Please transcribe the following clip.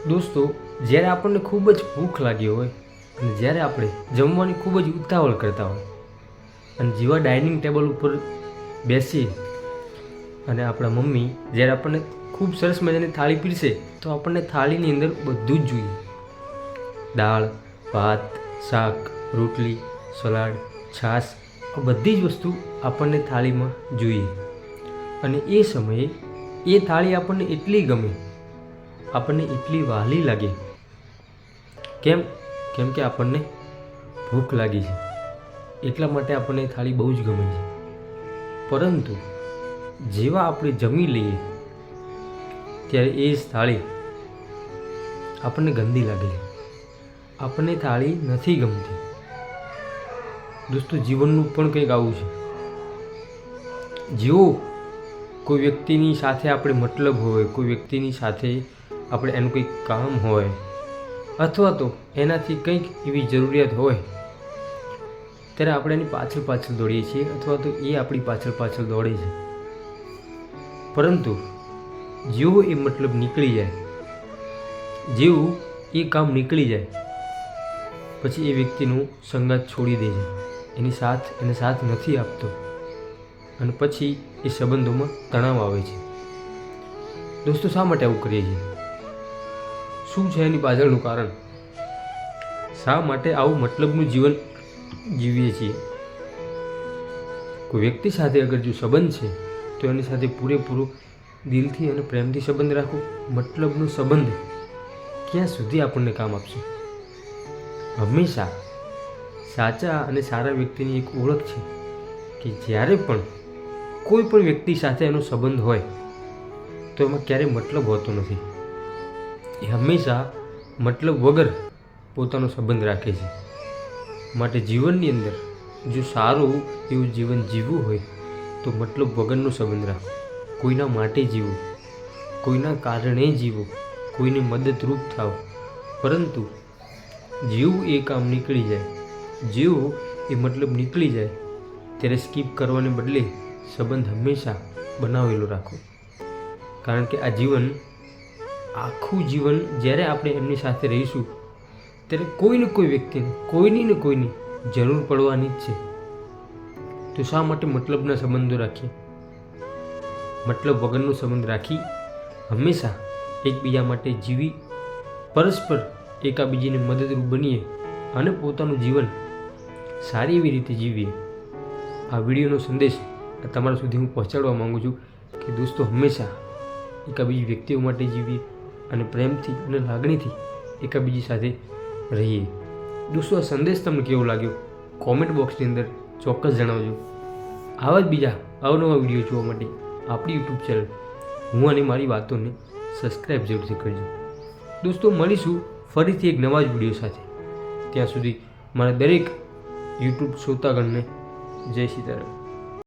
દોસ્તો, જ્યારે આપણને ખૂબ જ ભૂખ લાગી હોય અને જ્યારે આપણે જમવાની ખૂબ જ ઉતાવળ કરતા હોય અને જેવા ડાઇનિંગ ટેબલ ઉપર બેસીએ અને આપણા મમ્મી જ્યારે આપણને ખૂબ સરસ મજાની થાળી પીરસે તો આપણને થાળીની અંદર બધું જ જોઈએ. દાળ, ભાત, શાક, રોટલી, સલાડ, છાશ, આ બધી જ વસ્તુ આપણને થાળીમાં જોઈએ. અને એ સમયે એ થાળી આપણને એટલી ગમે, આપણને એટલી વહાલી લાગે. કેમ કે આપણને ભૂખ લાગી છે, એટલા માટે આપણને એ થાળી બહુ જ ગમે છે. પરંતુ જેવા આપણે જમી લઈએ ત્યારે એ જ થાળી આપણને ગંદી લાગે છે, આપણને થાળી નથી ગમતી. દોસ્તો, જીવનનું પણ કંઈક આવું છે. જેવો કોઈ વ્યક્તિની સાથે આપણે મતલબ હોય, કોઈ વ્યક્તિની સાથે આપણે એનું કંઈક કામ હોય અથવા તો એનાથી કંઈક એવી જરૂરિયાત હોય ત્યારે આપણે એની પાછળ દોડીએ છીએ અથવા તો એ આપણી પાછળ દોડે છે. પરંતુ જેવો એ મતલબ નીકળી જાય, જેવું એ કામ નીકળી જાય, પછી એ વ્યક્તિનું સંગાત છોડી દે છે, એને સાથ નથી આપતો અને પછી એ સંબંધોમાં તણાવ આવે છે. દોસ્તો, શા માટે આવું કરીએ છીએ? શું છે એની પાછળનું કારણ? શા માટે આવું મતલબનું જીવન જીવીએ છીએ? કોઈ વ્યક્તિ સાથે અગર જો સંબંધ છે તો એની સાથે પૂરેપૂરો દિલથી અને પ્રેમથી સંબંધ રાખો. મતલબનો સંબંધ ક્યાં સુધી આપણને કામ આપશે? હંમેશા સાચા અને સારા વ્યક્તિની એક ઓળખ છે કે જ્યારે પણ કોઈ પણ વ્યક્તિ સાથે એનો સંબંધ હોય તો એમાં ક્યારેય મતલબ હોતો નથી. એ હંમેશા મતલબ વગર પોતાનો સંબંધ રાખે છે. માટે જીવનની અંદર જો સારું એવું જીવન જીવવું હોય તો મતલબ વગરનો સંબંધ રાખો. કોઈના માટે જીવો, કોઈના કારણે જીવો, કોઈને મદદરૂપ થાવ. પરંતુ જેવું એ કામ નીકળી જાય, જેવું એ મતલબ નીકળી જાય ત્યારે સ્કીપ કરવાને બદલે સંબંધ હંમેશા બનાવેલો રાખો. કારણ કે આ જીવન, આખું જીવન જ્યારે આપણે એમની સાથે રહીશું ત્યારે કોઈને કોઈ વ્યક્તિને, કોઈની જરૂર પડવાની જ છે. તો શા માટે મતલબના સંબંધો રાખીએ? મતલબ વગરનો સંબંધ રાખી હંમેશા એકબીજા માટે જીવી, પરસ્પર એકાબીજીને મદદરૂપ બનીએ અને પોતાનું જીવન સારી એવી રીતે જીવીએ. આ વિડીયોનો સંદેશ તમારા સુધી હું પહોંચાડવા માગું છું કે દોસ્તો, હંમેશા એકાબીજી વ્યક્તિઓ માટે જીવીએ અને પ્રેમથી અને લાગણીથી એકાબીજી સાથે રહીએ. દોસ્તો, આ સંદેશ તમને કેવો લાગ્યો કોમેન્ટ બોક્સની અંદર ચોક્કસ જણાવજો. આવા જ બીજા અવનવા વિડીયો જોવા માટે આપણી યુટ્યુબ ચેનલ હું અને મારી વાતોને સબસ્ક્રાઈબ જરૂરથી કરજો. દોસ્તો, મળીશું ફરીથી એક નવા જ વિડીયો સાથે. ત્યાં સુધી મારા દરેક યુટ્યુબ શ્રોતાગણને જય સીતારામ.